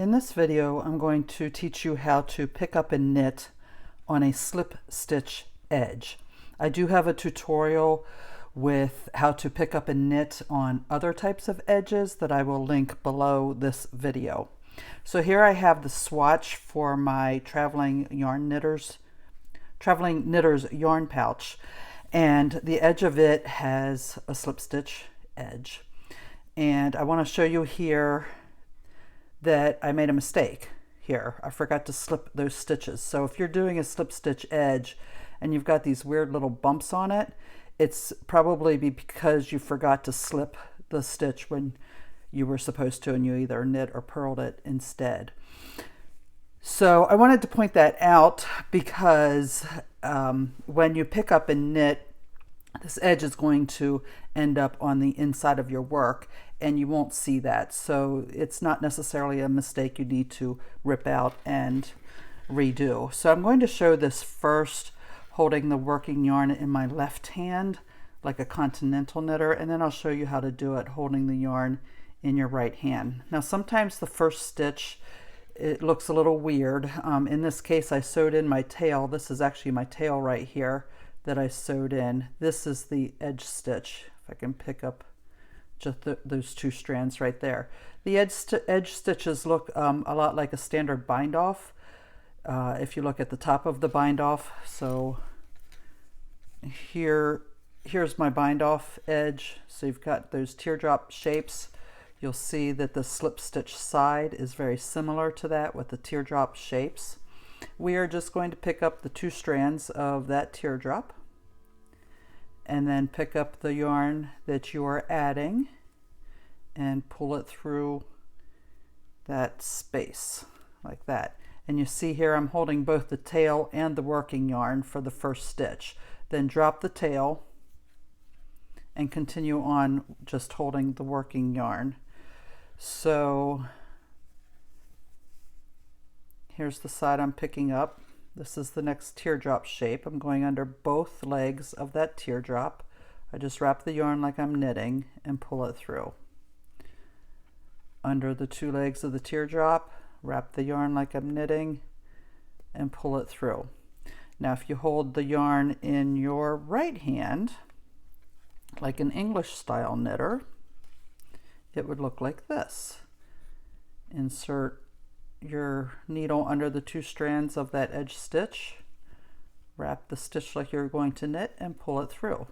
In this video, I'm going to teach you how to pick up and knit on a slip stitch edge. I do have a tutorial with how to pick up and knit on other types of edges that I will link below this video. So here I have the swatch for my Traveling Knitters yarn pouch, and the edge of it has a slip stitch edge. And I want to show you here that I made a mistake here. I forgot to slip those stitches. So if you're doing a slip stitch edge and you've got these weird little bumps on it, it's probably because you forgot to slip the stitch when you were supposed to, and you either knit or purled it instead. So I wanted to point that out because when you pick up and knit, this edge is going to end up on the inside of your work and you won't see that. So it's not necessarily a mistake you need to rip out and redo. So I'm going to show this first holding the working yarn in my left hand like a continental knitter, and then I'll show you how to do it holding the yarn in your right hand. Now sometimes the first stitch, it looks a little weird. In this case I sewed in my tail. This is actually my tail right here that I sewed in. This is the edge stitch. If I can pick up just those two strands right there. The edge stitches look a lot like a standard bind off if you look at the top of the bind off. So here's my bind off edge. So you've got those teardrop shapes. You'll see that the slip stitch side is very similar to that with the teardrop shapes. We are just going to pick up the two strands of that teardrop and then pick up the yarn that you are adding and pull it through that space like that. And you see here I'm holding both the tail and the working yarn for the first stitch. Then drop the tail and continue on just holding the working yarn. So here's the side I'm picking up. This is the next teardrop shape. I'm going under both legs of that teardrop. I just wrap the yarn like I'm knitting and pull it through. Under the two legs of the teardrop, wrap the yarn like I'm knitting and pull it through. Now if you hold the yarn in your right hand, like an English style knitter, it would look like this. Insert your needle under the two strands of that edge stitch, wrap the stitch like you're going to knit and pull it through.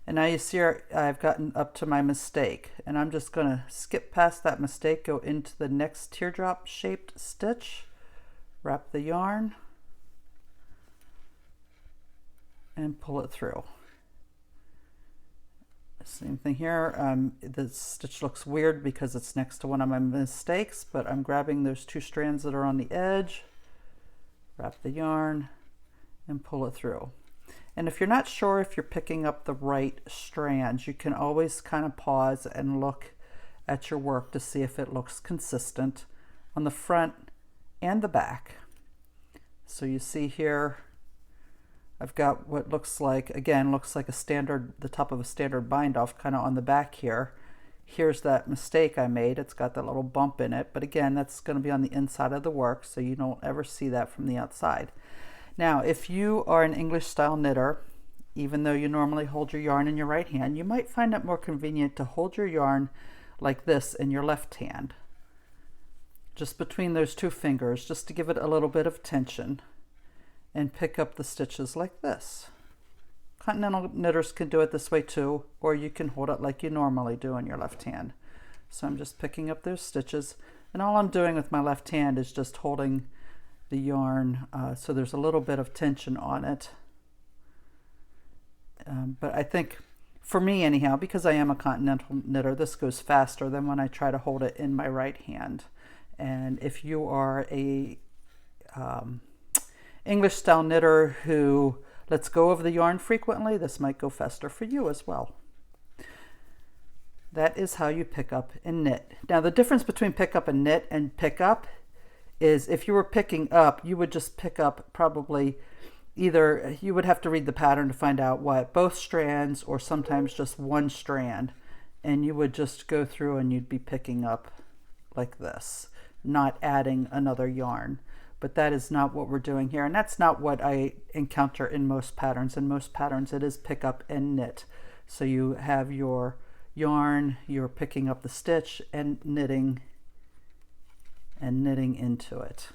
And now you see I've gotten up to my mistake, and I'm just going to skip past that mistake, go into the next teardrop shaped stitch, wrap the yarn and pull it through. Same thing here. The stitch looks weird because it's next to one of my mistakes, but I'm grabbing those two strands that are on the edge, wrap the yarn and pull it through. And if you're not sure if you're picking up the right strands, you can always kind of pause and look at your work to see if it looks consistent on the front and the back. So you see here I've got what looks like, again, looks like the top of a standard bind off kind of on the back here. Here's that mistake I made. It's got that little bump in it, but again, that's going to be on the inside of the work, so you don't ever see that from the outside. Now, if you are an English style knitter, even though you normally hold your yarn in your right hand, you might find it more convenient to hold your yarn like this in your left hand, just between those two fingers, just to give it a little bit of tension, and pick up the stitches like this. Continental knitters can do it this way too, or you can hold it like you normally do in your left hand. So I'm just picking up those stitches, and all I'm doing with my left hand is just holding the yarn so there's a little bit of tension on it. But I think, for me anyhow, because I am a continental knitter, this goes faster than when I try to hold it in my right hand. And if you are a English style knitter who lets go of the yarn frequently, this might go faster for you as well. That is how you pick up and knit. Now the difference between pick up and knit and pick up is if you were picking up, you would just pick up probably either, you would have to read the pattern to find out what, both strands or sometimes just one strand, and you would just go through and you'd be picking up like this. not adding another yarn. But that is not what we're doing here, and that's not what I encounter in most patterns. In most patterns it is pick up and knit. So you have your yarn, you're picking up the stitch and knitting into it.